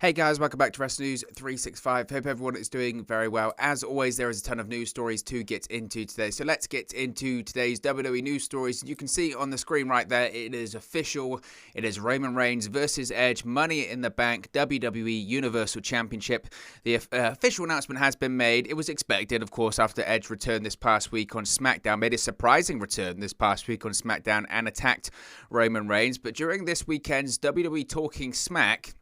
Hey guys, welcome back to Wrestling News 365. Hope everyone is doing very well. As always, there is a ton of news stories to get into today. So let's get into today's WWE news stories. You can see on the screen right there, it is official. It is Roman Reigns versus Edge, Money in the Bank, WWE Universal Championship. The official announcement has been made. It was expected, of course, after Edge returned this past week on SmackDown. Made a surprising return this past week on SmackDown and attacked Roman Reigns. But during this weekend's WWE Talking Smack,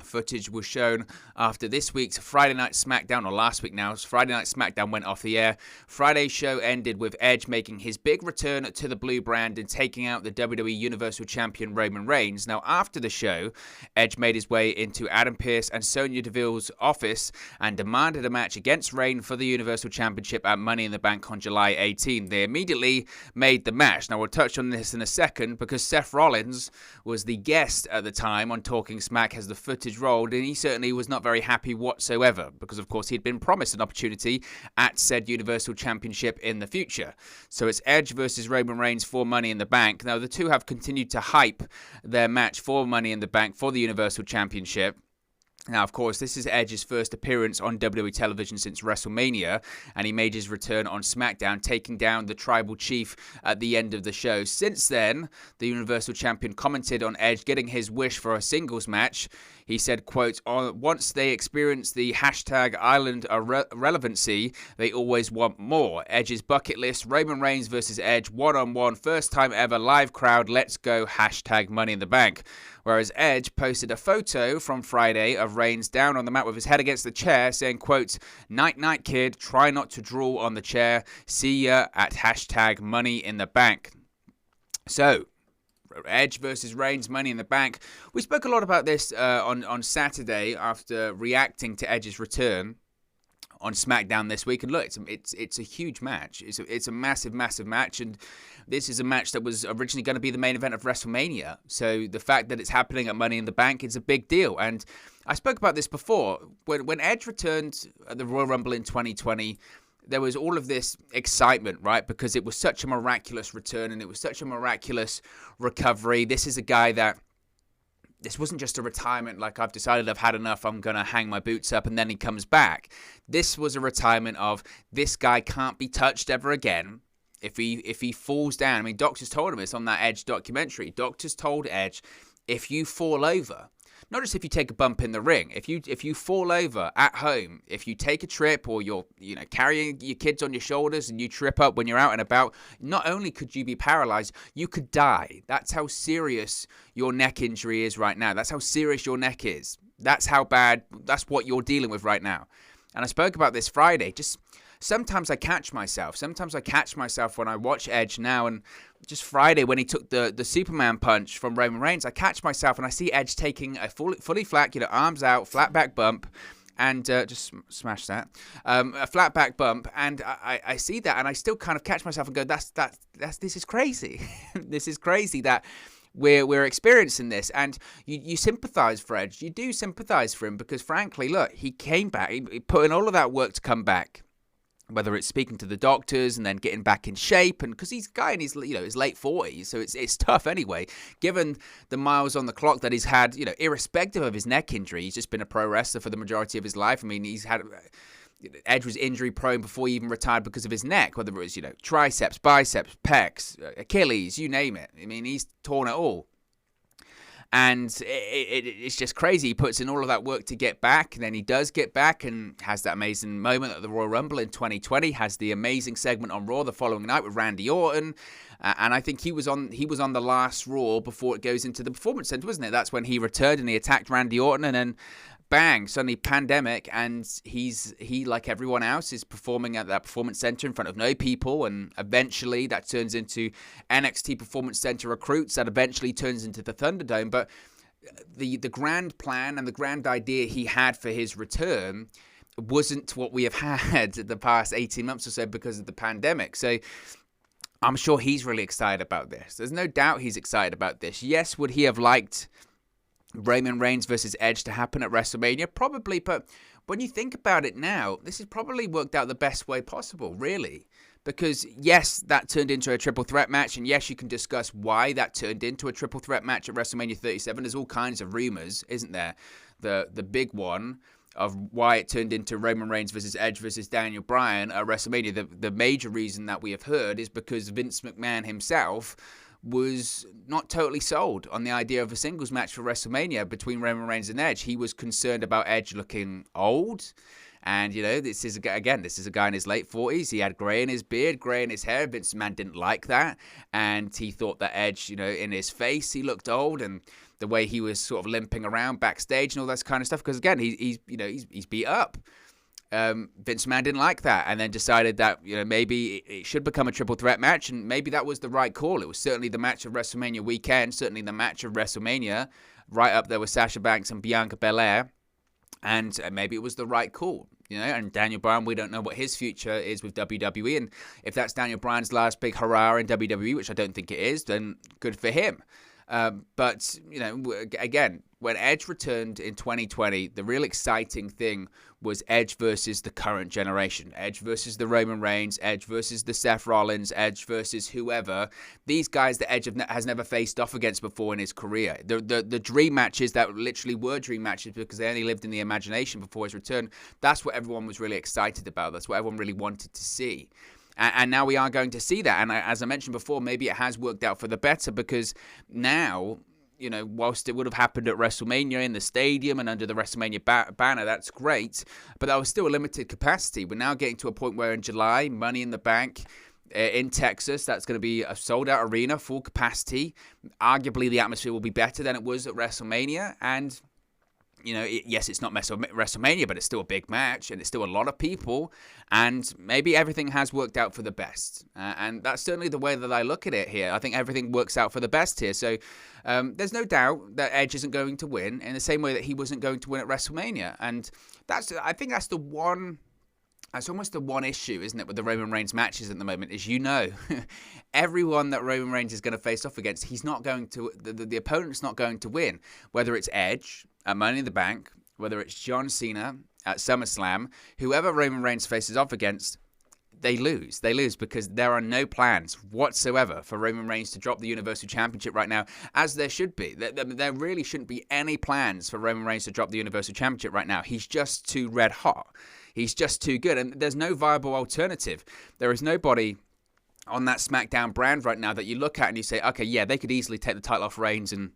footage was shown after this week's Friday Night SmackDown, or last week now. Friday Night SmackDown went off the air. Friday's show ended with Edge making his big return to the blue brand and taking out the WWE Universal Champion Roman Reigns. Now, after the show, Edge made his way into Adam Pearce and Sonya Deville's office and demanded a match against Reigns for the Universal Championship at Money in the Bank on July 18. They immediately made the match. Now, we'll touch on this in a second because Seth Rollins was the guest at the time on Talking Smack as the footage rolled, and he certainly was not very happy whatsoever because, of course, he'd been promised an opportunity at said Universal Championship in the future. So it's Edge versus Roman Reigns for Money in the Bank. Now, the two have continued to hype their match for Money in the Bank for the Universal Championship. Now, of course, this is Edge's first appearance on WWE television since WrestleMania, and he made his return on SmackDown, taking down the Tribal Chief at the end of the show. Since then, the Universal Champion commented on Edge getting his wish for a singles match. He said, quote, once they experience the hashtag island relevancy, they always want more. Edge's bucket list, Roman Reigns versus Edge, one-on-one, first time ever, live crowd, let's go, hashtag Money in the Bank. Whereas Edge posted a photo from Friday of Reigns down on the mat with his head against the chair saying, quote, night, night, kid, try not to drool on the chair. See ya at hashtag Money in the Bank. So, Edge versus Reigns, Money in the Bank. We spoke a lot about this on Saturday after reacting to Edge's return on SmackDown this week, and look, it's a huge match. It's a massive match, and this is a match that was originally going to be the main event of WrestleMania. So the fact that it's happening at Money in the Bank is a big deal. And I spoke about this before when Edge returned at the Royal Rumble in 2020. There was all of this excitement, right? Because it was such a miraculous return and it was such a miraculous recovery. This is a guy that, this wasn't just a retirement like I've decided I've had enough, I'm going to hang my boots up and then he comes back. This was a retirement of this guy can't be touched ever again. If he falls down, I mean, doctors told him this on that Edge documentary. Doctors told Edge, if you fall over, not just if you take a bump in the ring, if you fall over at home, if you take a trip or you're carrying your kids on your shoulders and you trip up when you're out and about, not only could you be paralyzed, you could die. That's how serious your neck injury is right now. That's how serious your neck is. That's how bad, that's what you're dealing with right now. And I spoke about this Friday. Just sometimes I catch myself. Sometimes I catch myself when I watch Edge now, and just Friday when he took the Superman punch from Roman Reigns, I catch myself and I see Edge taking a fully flat, arms out, flat back bump, and just smash that, a flat back bump, and I see that, and I still kind of catch myself and go, this is crazy. This is crazy that we're experiencing this, and you sympathize for Edge. You do sympathize for him because, frankly, look, he came back, he put in all of that work to come back. Whether it's speaking to the doctors and then getting back in shape, and because he's a guy in his his late 40s, so it's tough anyway. Given the miles on the clock that he's had, irrespective of his neck injury, he's just been a pro wrestler for the majority of his life. I mean, Edge was injury prone before he even retired because of his neck, whether it was triceps, biceps, pecs, Achilles, you name it. I mean, he's torn it all. And it's just crazy. He puts in all of that work to get back, and then he does get back and has that amazing moment at the Royal Rumble in 2020, has the amazing segment on Raw the following night with Randy Orton, and I think he was on the last Raw before it goes into the Performance Center, wasn't it? That's when he returned and he attacked Randy Orton, and then bang, suddenly pandemic, and he like everyone else is performing at that Performance Center in front of no people, and eventually that turns into NXT Performance Center recruits, that eventually turns into the Thunderdome. But the grand plan and the grand idea he had for his return wasn't what we have had the past 18 months or so because of the pandemic. So I'm sure he's really excited about this. There's no doubt he's excited about this. Yes, would he have liked Roman Reigns versus Edge to happen at WrestleMania? Probably, but when you think about it now, this has probably worked out the best way possible, really. Because, yes, that turned into a triple threat match, and yes, you can discuss why that turned into a triple threat match at WrestleMania 37. There's all kinds of rumors, isn't there, the big one of why it turned into Roman Reigns versus Edge versus Daniel Bryan at WrestleMania. The major reason that we have heard is because Vince McMahon himself was not totally sold on the idea of a singles match for WrestleMania between Roman Reigns and Edge. He was concerned about Edge looking old. And, this is a guy in his late 40s. He had grey in his beard, grey in his hair. Vince McMahon didn't like that. And he thought that Edge, in his face, he looked old. And the way he was sort of limping around backstage and all that kind of stuff. Because, again, he's beat up. Vince McMahon didn't like that, and then decided that maybe it should become a triple threat match, and maybe that was the right call. It was certainly the match of WrestleMania weekend, certainly the match of WrestleMania, right up there with Sasha Banks and Bianca Belair, and maybe it was the right call. And Daniel Bryan, we don't know what his future is with WWE, and if that's Daniel Bryan's last big hurrah in WWE, which I don't think it is, then good for him. But, again, when Edge returned in 2020, the real exciting thing was Edge versus the current generation. Edge versus the Roman Reigns, Edge versus the Seth Rollins, Edge versus whoever. These guys that Edge has never faced off against before in his career. The dream matches that literally were dream matches because they only lived in the imagination before his return. That's what everyone was really excited about. That's what everyone really wanted to see. And now we are going to see that. And as I mentioned before, maybe it has worked out for the better because now, whilst it would have happened at WrestleMania in the stadium and under the WrestleMania banner, that's great. But that was still a limited capacity. We're now getting to a point where in July, Money in the Bank in Texas, that's going to be a sold-out arena, full capacity. Arguably, the atmosphere will be better than it was at WrestleMania. And yes, it's not WrestleMania, but it's still a big match, and it's still a lot of people, and maybe everything has worked out for the best. And that's certainly the way that I look at it here. I think everything works out for the best here. So there's no doubt that Edge isn't going to win in the same way that he wasn't going to win at WrestleMania. And I think that's almost the one issue, isn't it, with the Roman Reigns matches at the moment, is everyone that Roman Reigns is going to face off against, he's not going to, the opponent's not going to win. Whether it's Edge at Money in the Bank, whether it's John Cena at SummerSlam, whoever Roman Reigns faces off against, they lose. They lose because there are no plans whatsoever for Roman Reigns to drop the Universal Championship right now, as there should be. There really shouldn't be any plans for Roman Reigns to drop the Universal Championship right now. He's just too red hot. He's just too good, and there's no viable alternative. There is nobody on that SmackDown brand right now that you look at and you say, okay, yeah, they could easily take the title off Reigns and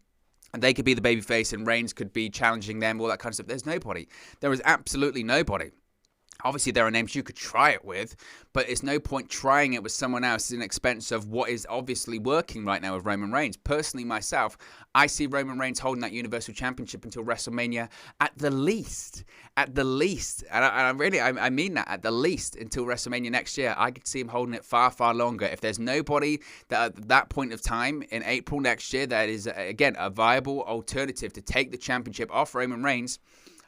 they could be the babyface and Reigns could be challenging them, all that kind of stuff. There's nobody. There is absolutely nobody. Obviously, there are names you could try it with, but it's no point trying it with someone else at the expense of what is obviously working right now with Roman Reigns. Personally, myself, I see Roman Reigns holding that Universal Championship until WrestleMania at the least. At the least. And I mean that, at the least, until WrestleMania next year. I could see him holding it far, far longer. If there's nobody that at that point of time in April next year that is, again, a viable alternative to take the championship off Roman Reigns,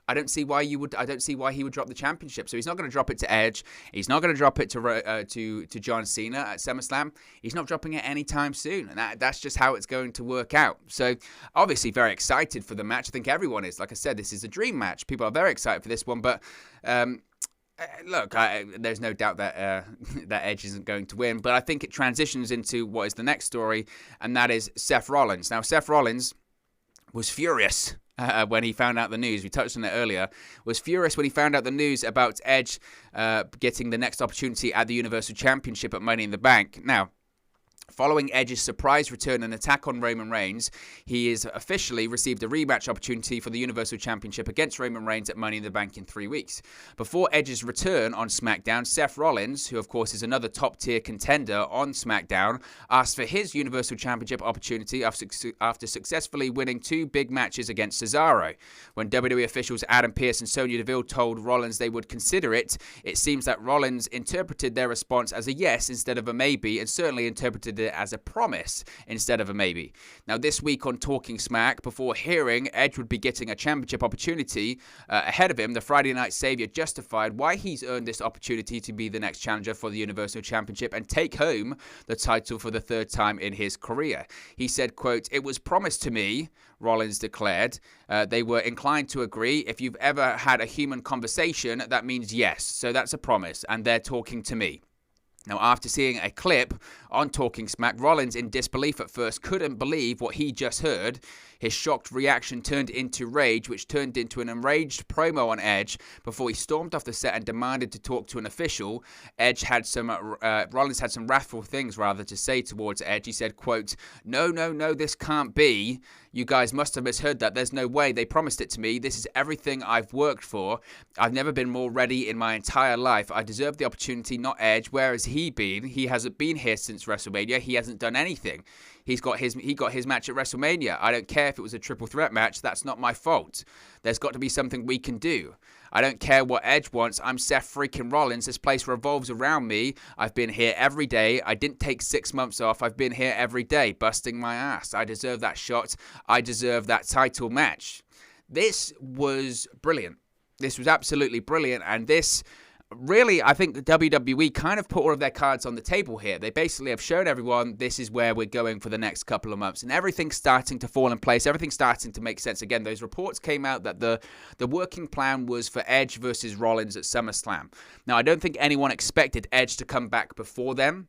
I don't see why he would drop the championship. So he's not going to drop it to Edge. He's not going to drop it to John Cena at SummerSlam. He's not dropping it anytime soon, and that's just how it's going to work out. So obviously very excited for the match. I think everyone is. Like I said, this is a dream match. People are very excited for this one, but look, there's no doubt that that Edge isn't going to win. But I think it transitions into what is the next story, and that is Seth Rollins. Now, Seth Rollins was furious when he found out the news. We touched on it earlier. Was furious when he found out the news about Edge getting the next opportunity at the Universal Championship at Money in the Bank. Now, following Edge's surprise return and attack on Roman Reigns, he has officially received a rematch opportunity for the Universal Championship against Roman Reigns at Money in the Bank in 3 weeks. Before Edge's return on SmackDown, Seth Rollins, who of course is another top-tier contender on SmackDown, asked for his Universal Championship opportunity after successfully winning 2 big matches against Cesaro. When WWE officials Adam Pearce and Sonya Deville told Rollins they would consider it, it seems that Rollins interpreted their response as a yes instead of a maybe, and certainly interpreted it as a promise instead of a maybe. Now, this week on Talking Smack, before hearing Edge would be getting a championship opportunity ahead of him, the Friday Night Savior justified why he's earned this opportunity to be the next challenger for the Universal Championship and take home the title for the 3rd time in his career. He said, quote, "It was promised to me," Rollins declared. They were inclined to agree. If you've ever had a human conversation, that means yes. So that's a promise, and they're talking to me. Now, after seeing a clip on Talking Smack, Rollins, in disbelief at first, couldn't believe what he just heard. His shocked reaction turned into rage, which turned into an enraged promo on Edge before he stormed off the set and demanded to talk to an official. Rollins had some wrathful things to say towards Edge. He said, quote, no, this can't be. You guys must have misheard that. There's no way. They promised it to me. This is everything I've worked for. I've never been more ready in my entire life. I deserve the opportunity, not Edge. Where has he been? He hasn't been here since WrestleMania. He hasn't done anything. He got his match at WrestleMania. I don't care if it was a triple threat match. That's not my fault. There's got to be something we can do. I don't care what Edge wants. I'm Seth freaking Rollins. This place revolves around me. I've been here every day. I didn't take 6 months off. I've been here every day, busting my ass. I deserve that shot. I deserve that title match. This was brilliant. This was absolutely brilliant. And this, really, I think the WWE kind of put all of their cards on the table here. They basically have shown everyone this is where we're going for the next couple of months. And everything's starting to fall in place. Everything's starting to make sense. Again, those reports came out that the working plan was for Edge versus Rollins at SummerSlam. Now, I don't think anyone expected Edge to come back before then.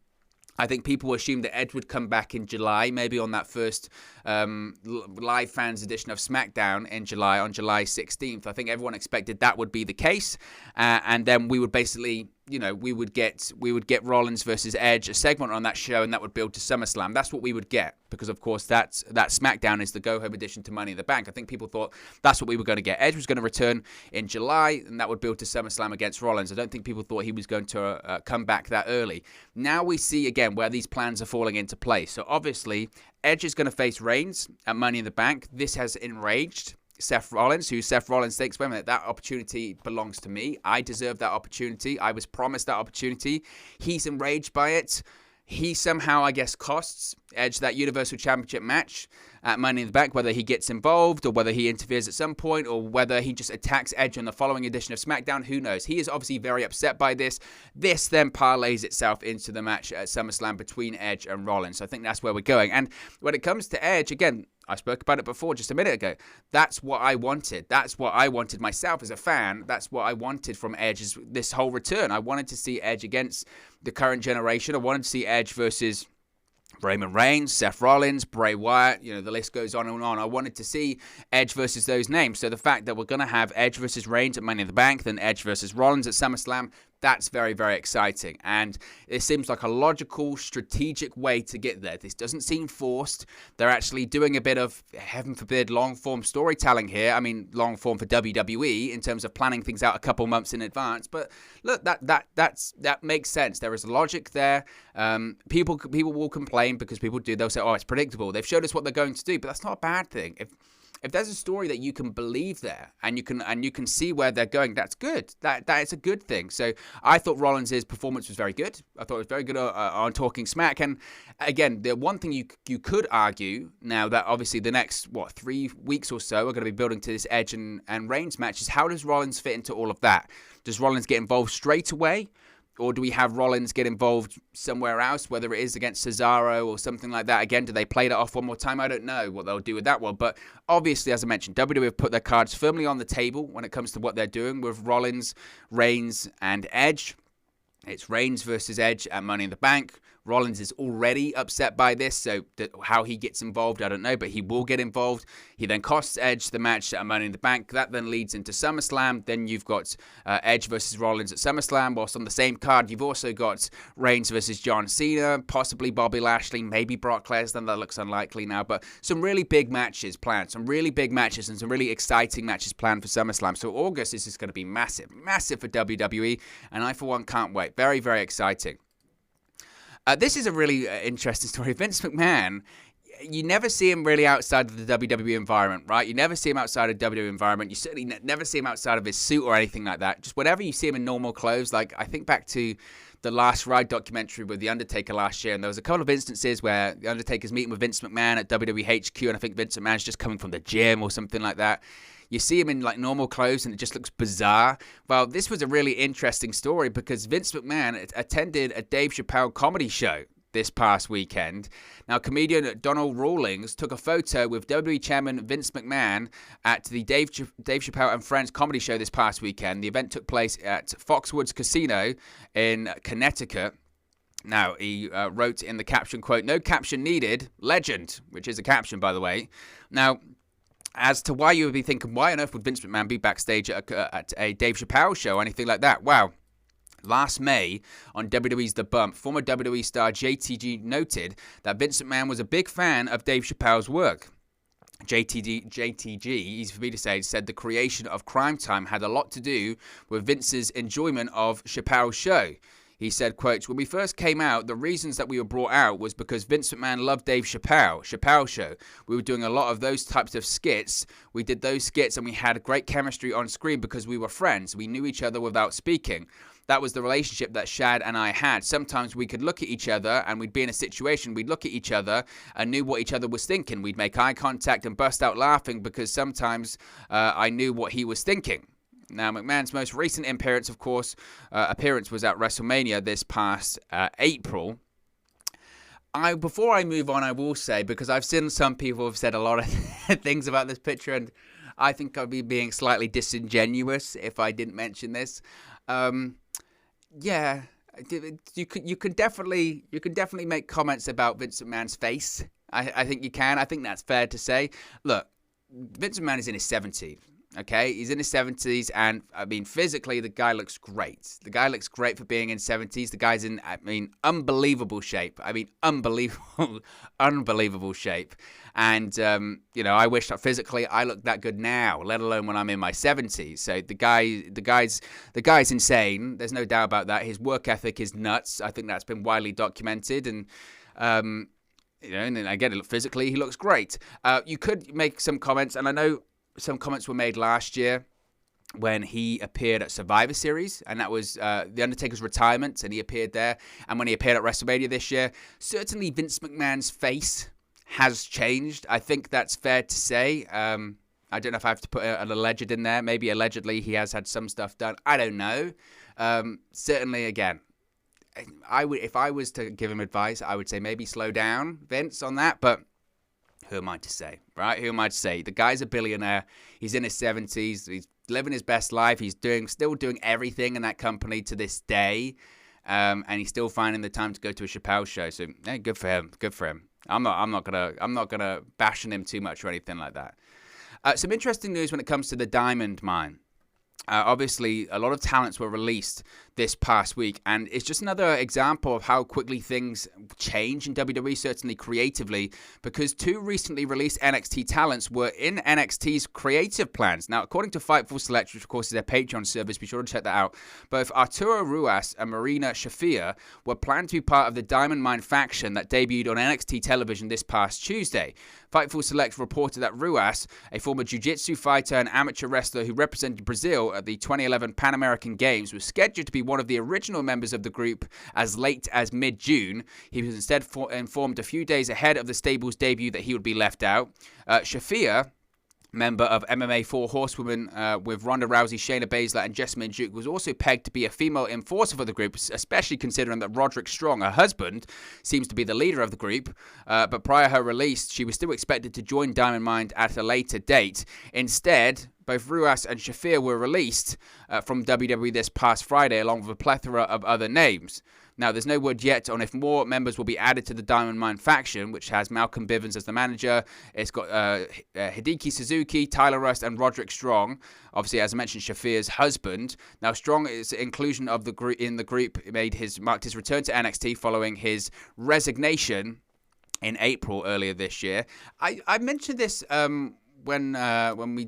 I think people assumed that Edge would come back in July, maybe on that first live fans edition of SmackDown in July, on July 16th. I think everyone expected that would be the case. And then we would basically, we would get Rollins versus Edge, a segment on that show, and that would build to SummerSlam. That's what we would get, because of course that SmackDown is the go-home edition to Money in the Bank. I think people thought that's what we were going to get. Edge was going to return in July, and that would build to SummerSlam against Rollins. I don't think people thought he was going to come back that early. Now we see again where these plans are falling into place. So obviously Edge is going to face Reigns at Money in the Bank. This has enraged Seth Rollins, Seth Rollins thinks, wait a minute, that opportunity belongs to me. I deserve that opportunity. I was promised that opportunity. He's enraged by it. He somehow, I guess, costs Edge that Universal Championship match at Money in the Bank, whether he gets involved or whether he interferes at some point or whether he just attacks Edge on the following edition of SmackDown. Who knows? He is obviously very upset by this. This then parlays itself into the match at SummerSlam between Edge and Rollins. So I think that's where we're going. And when it comes to Edge, again, I spoke about it before just a minute ago. That's what I wanted. That's what I wanted myself as a fan. That's what I wanted from Edge, is this whole return. I wanted to see Edge against the current generation. I wanted to see Edge versus Roman Reigns, Seth Rollins, Bray Wyatt, the list goes on and on. I wanted to see Edge versus those names. So the fact that we're going to have Edge versus Reigns at Money in the Bank, then Edge versus Rollins at SummerSlam, that's very, very exciting. And it seems like a logical, strategic way to get there. This doesn't seem forced. They're actually doing a bit of, heaven forbid, long-form storytelling here. I mean, long-form for WWE in terms of planning things out a couple months in advance. But look, that makes sense. There is logic there. People will complain because people do. They'll say, oh, it's predictable. They've showed us what they're going to do. But that's not a bad thing. If there's a story that you can believe there and you can see where they're going, that's good. That is a good thing. So I thought Rollins' performance was very good. I thought it was very good on Talking Smack. And again, the one thing you could argue now that obviously the next 3 weeks or so are going to be building to this Edge and Reigns match is, how does Rollins fit into all of that? Does Rollins get involved straight away? Or do we have Rollins get involved somewhere else, whether it is against Cesaro or something like that? Again, do they play that off one more time? I don't know what they'll do with that one. But obviously, as I mentioned, WWE have put their cards firmly on the table when it comes to what they're doing with Rollins, Reigns, and Edge. It's Reigns versus Edge at Money in the Bank. Rollins is already upset by this, so how he gets involved, I don't know, but he will get involved. He then costs Edge the match at Money in the Bank. That then leads into SummerSlam. Then you've got Edge versus Rollins at SummerSlam, whilst on the same card, you've also got Reigns versus John Cena, possibly Bobby Lashley, maybe Brock Lesnar. That looks unlikely now, but some really big matches planned, some really big matches and some really exciting matches planned for SummerSlam. So August is just going to be massive, massive for WWE, and I, for one, can't wait. Very, very exciting. This is a really interesting story. Vince McMahon, you never see him really outside of the WWE environment, right? You never see him outside of WWE environment. You certainly never see him outside of his suit or anything like that. Just whenever you see him in normal clothes, like I think back to the Last Ride documentary with The Undertaker last year, and there was a couple of instances where The Undertaker's meeting with Vince McMahon at WWE HQ, and I think Vince McMahon's just coming from the gym or something like that. You see him in like normal clothes and it just looks bizarre. Well, this was a really interesting story because Vince McMahon attended a Dave Chappelle comedy show this past weekend. Now, comedian Donald Rawlings took a photo with WWE Chairman Vince McMahon at the Dave Chappelle and Friends comedy show this past weekend. The event took place at Foxwoods Casino in Connecticut. Now, he wrote in the caption, quote, "No caption needed, legend," which is a caption, by the way. Now, as to why you would be thinking, why on earth would Vince McMahon be backstage at a Dave Chappelle show or anything like that? Wow. Last May, on WWE's The Bump, former WWE star JTG noted that Vince McMahon was a big fan of Dave Chappelle's work. JTG, easy for me to say, said the creation of Crime Time had a lot to do with Vince's enjoyment of Chappelle's show. He said, quote, when we first came out, the reasons that we were brought out was because Vince McMahon loved Dave Chappelle show. We were doing a lot of those types of skits. We did those skits and we had great chemistry on screen because we were friends. We knew each other without speaking. That was the relationship that Shad and I had. Sometimes we could look at each other and we'd be in a situation, we'd look at each other and knew what each other was thinking. We'd make eye contact and burst out laughing because sometimes I knew what he was thinking. Now, McMahon's most recent appearance, of course, was at WrestleMania this past April. Before I move on, I will say, because I've seen some people have said a lot of things about this picture, and I think I'd be being slightly disingenuous if I didn't mention this. Yeah, you can definitely make comments about Vince McMahon's face. I think you can. I think that's fair to say. Look, Vince McMahon is in his 70s. Okay, he's in his 70s, and I mean, physically, the guy looks great. The guy looks great for being in 70s. The guy's in, unbelievable shape. Unbelievable shape. And I wish that physically I looked that good now, let alone when I'm in my 70s. So the guy's insane. There's no doubt about that. His work ethic is nuts. I think that's been widely documented, and and then I get it. Physically, he looks great. You could make some comments, and I know some comments were made last year when he appeared at Survivor Series, and that was The Undertaker's retirement, and he appeared there. And when he appeared at WrestleMania this year, certainly Vince McMahon's face has changed. I think that's fair to say. I don't know if I have to put an alleged in there. Maybe allegedly he has had some stuff done. I don't know. Certainly, again, if I was to give him advice, I would say maybe slow down, Vince, on that, but who am I to say, right? Who am I to say? The guy's a billionaire. He's in his 70s. He's living his best life. He's still doing everything in that company to this day, and he's still finding the time to go to a Chappelle show. So, hey, good for him. Good for him. I'm not gonna bash on him too much or anything like that. Some interesting news when it comes to the Diamond Mine. Obviously, a lot of talents were released this past week, and it's just another example of how quickly things change in WWE, certainly creatively, because two recently released NXT talents were in NXT's creative plans. Now, according to Fightful Select, which of course is their Patreon service, be sure to check that out, both Arturo Ruas and Marina Shafir were planned to be part of the Diamond Mine faction that debuted on NXT television this past Tuesday. Fightful Select reported that Ruas, a former jiu-jitsu fighter and amateur wrestler who represented Brazil at the 2011 Pan American Games, was scheduled to be one of the original members of the group as late as mid-June. He was instead informed a few days ahead of the stable's debut that he would be left out. Shafir, member of MMA Four Horsewomen with Ronda Rousey, Shayna Baszler, and Jessamine Duke, was also pegged to be a female enforcer for the group, especially considering that Roderick Strong, her husband, seems to be the leader of the group. But prior to her release, she was still expected to join Diamond Mine at a later date. Instead, both Ruas and Shafir were released from WWE this past Friday, along with a plethora of other names. Now, there's no word yet on if more members will be added to the Diamond Mine faction, which has Malcolm Bivens as the manager. It's got Hideki Suzuki, Tyler Rust, and Roderick Strong. Obviously, as I mentioned, Shafir's husband. Now, Strong's inclusion of the group in the group marked his return to NXT following his resignation in April earlier this year. I mentioned this when we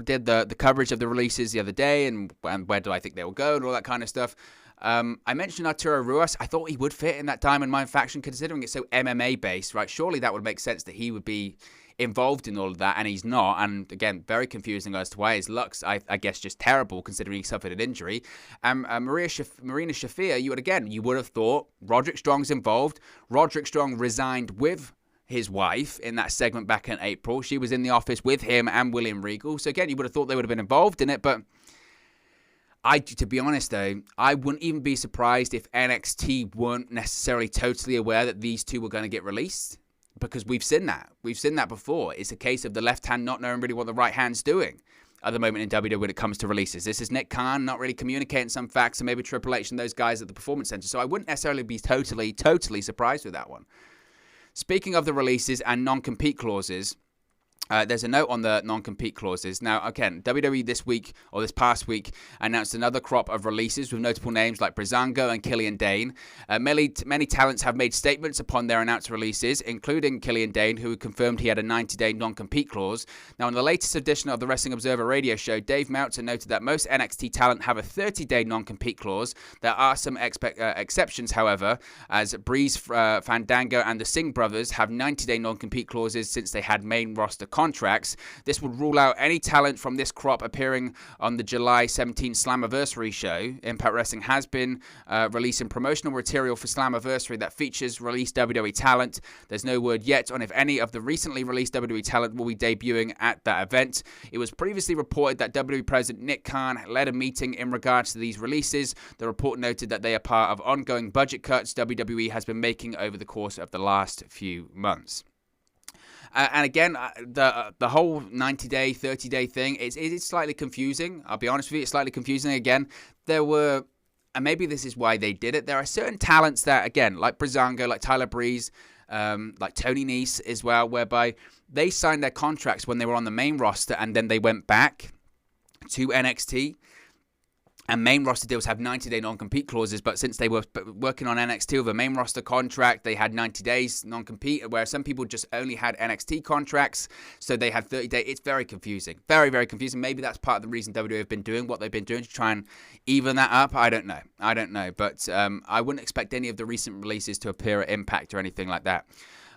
did the coverage of the releases the other day, and where do I think they will go and all that kind of stuff. I mentioned Arturo Ruas. I thought he would fit in that Diamond Mine faction, considering it's so MMA based, right? Surely that would make sense that he would be involved in all of that, and he's not. And again, very confusing as to why his luck's, I guess, just terrible considering he suffered an injury. Marina Shafir, you would have thought Roderick Strong's involved. Roderick Strong resigned with his wife in that segment back in April. She was in the office with him and William Regal. So again, you would have thought they would have been involved in it, but to be honest though, I wouldn't even be surprised if NXT weren't necessarily totally aware that these two were going to get released, because we've seen that. We've seen that before. It's a case of the left hand not knowing really what the right hand's doing at the moment in WWE when it comes to releases. This is Nick Khan not really communicating some facts, and maybe Triple H and those guys at the Performance Center. So I wouldn't necessarily be totally surprised with that one. Speaking of the releases and non-compete clauses, There's a note on the non-compete clauses. Now, again, WWE this week, or this past week, announced another crop of releases with notable names like Breezango and Killian Dane. Many talents have made statements upon their announced releases, including Killian Dane, who confirmed he had a 90-day non-compete clause. Now, in the latest edition of the Wrestling Observer radio show, Dave Meltzer noted that most NXT talent have a 30-day non-compete clause. There are some exceptions, however, as Breeze, Fandango, and the Singh brothers have 90-day non-compete clauses since they had main roster contracts. This would rule out any talent from this crop appearing on the July 17th Slammiversary show. Impact Wrestling has been releasing promotional material for Slammiversary that features released WWE talent. There's no word yet on if any of the recently released WWE talent will be debuting at that event. It was previously reported that WWE President Nick Khan led a meeting in regards to these releases. The report noted that they are part of ongoing budget cuts WWE has been making over the course of the last few months. And again, the whole 90-day, 30-day thing, it's slightly confusing. I'll be honest with you, it's slightly confusing. Again, there were, and maybe this is why they did it, there are certain talents that, again, like Breezango, like Tyler Breeze, like Tony Nese as well, whereby they signed their contracts when they were on the main roster and then they went back to NXT. And main roster deals have 90-day non-compete clauses, but since they were working on NXT with a main roster contract, they had 90 days non-compete, where some people just only had NXT contracts, so they had 30 days. It's very confusing. Very, very confusing. Maybe that's part of the reason WWE have been doing what they've been doing to try and even that up. I don't know. But I wouldn't expect any of the recent releases to appear at Impact or anything like that.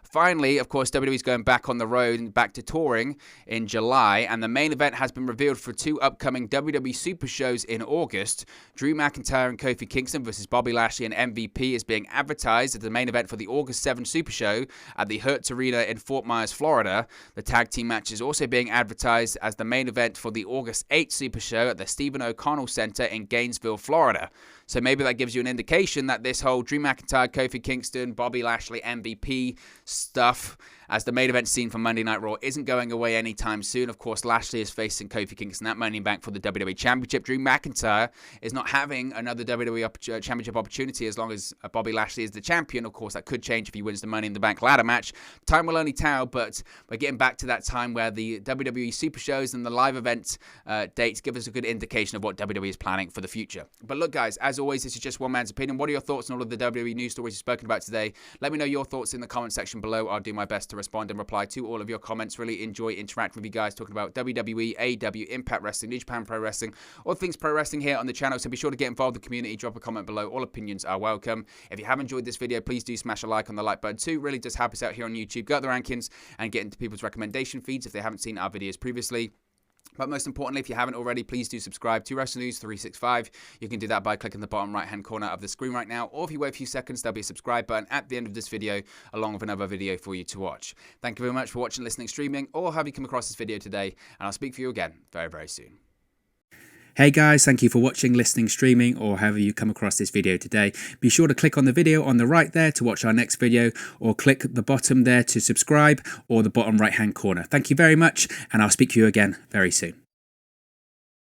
Finally, of course, WWE's going back on the road and back to touring in July, and the main event has been revealed for 2 upcoming WWE Super Shows in August. Drew McIntyre and Kofi Kingston versus Bobby Lashley and MVP is being advertised as the main event for the August 7 Super Show at the Hertz Arena in Fort Myers, Florida. The tag team match is also being advertised as the main event for the August 8 Super Show at the Stephen O'Connell Center in Gainesville, Florida. So maybe that gives you an indication that this whole Drew McIntyre, Kofi Kingston, Bobby Lashley, MVP stuff as the main event scene for Monday Night Raw isn't going away anytime soon. Of course, Lashley is facing Kofi Kingston at Money in Bank for the WWE Championship. Drew McIntyre is not having another WWE Championship opportunity as long as Bobby Lashley is the champion. Of course, that could change if he wins the Money in the Bank ladder match. Time will only tell, but we're getting back to that time where the WWE Super Shows and the live event dates give us a good indication of what WWE is planning for the future. But look, guys, as always, this is just one man's opinion. What are your thoughts on all of the WWE news stories we've spoken about today? Let me know your thoughts in the comment section below. I'll do my best to respond and reply to all of your comments. Really enjoy interacting with you guys, talking about WWE, AEW, Impact Wrestling, New Japan Pro Wrestling, all things pro wrestling here on the channel. So be sure to get involved in the community. Drop a comment below. All opinions are welcome. If you have enjoyed this video, please do smash a like on the like button too. Really does help us out here on YouTube. Go up the rankings and get into people's recommendation feeds if they haven't seen our videos previously. But most importantly, if you haven't already, please do subscribe to Wrestling News 365. You can do that by clicking the bottom right-hand corner of the screen right now, or if you wait a few seconds, there'll be a subscribe button at the end of this video, along with another video for you to watch. Thank you very much for watching, listening, streaming, or have you come across this video today, and I'll speak for you again very, very soon. Hey guys, thank you for watching, listening, streaming, or however you come across this video today. Be sure to click on the video on the right there to watch our next video, or click the bottom there to subscribe, or the bottom right hand corner. Thank you very much, and I'll speak to you again very soon.